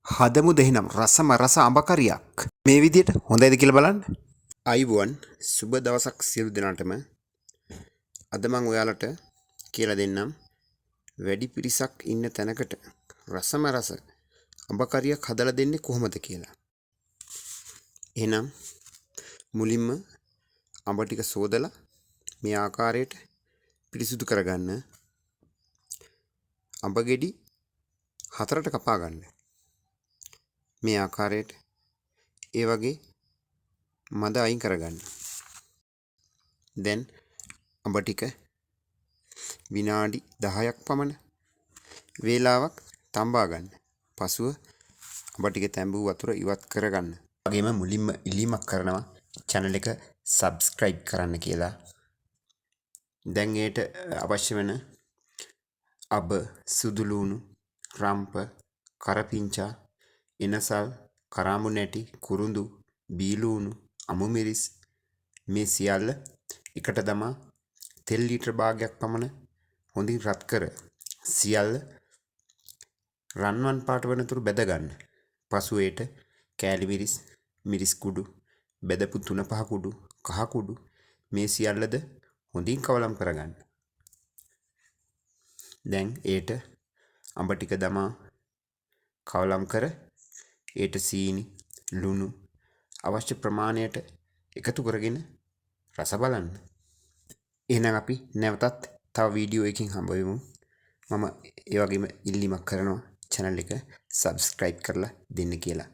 හදමු දෙහිනම් රසම රස අඹ කරියක්. මේ විදියට හොඳයිද කියලා බලන්න. අයිබෝන් සුබ දවසක් සියලු දෙනාටම. අද මම ඔයාලට කියලා දෙන්නම් වැඩි පිරිසක් ඉන්න තැනකට රසම රස අඹ කරියක් හදලා දෙන්නේ කොහොමද කියලා. එහෙනම් මුලින්ම අඹ ටික සෝදලා මේ ආකාරයට පිරිසිදු කරගන්න. අඹ ගෙඩි 4ට කපා ගන්න. මේ ආකාරයට ඒ වගේ මද අයින් කරගන්න. දැන් අඹ ටික විනාඩි 10ක් පමණ වේලාවක් තඹා ගන්න. පසුව අඹ ටික තැඹූ වතුර ඉවත් කරගන්න. වගේම මුලින්ම ඉල්ලීමක් කරනවා channel එක subscribe කරන්න කියලා. දැන් ඒට අවශ්‍ය වෙන අබ, සුදු ලුණු, රම්ප, කරපිංචා, එනසල්, කරාඹු නැටි, කුරුඳු, බීලූණු, අමු මිරිස් මේ සියල්ල එකට දමා තෙල් ලීටර භාගයක් පමණ හොඳින් රත් කර සියල්ල රන්වන් පාට වෙනතුරු බෙද ගන්න. පසුව ඒට කෑලි මිරිස්, මිරිස් කුඩු, බෙදපු 3-5 කුඩු, කහ කුඩු මේ සියල්ලද හොඳින් කවලම් කරගන්න. දැන් ඒට අඹ ටික දමා කවලම් කර ඒට සීනි, ලුණු අවශ්‍ය ප්‍රමාණයට එකතු කරගෙන රස බලන්න. එහෙනම් අපි නැවතත් තව වීඩියෝ එකකින් හම්බ වෙමු. මම ඒ වගේම ඉල්ලීමක් කරනවා channel එක subscribe කරලා දෙන්න කියලා.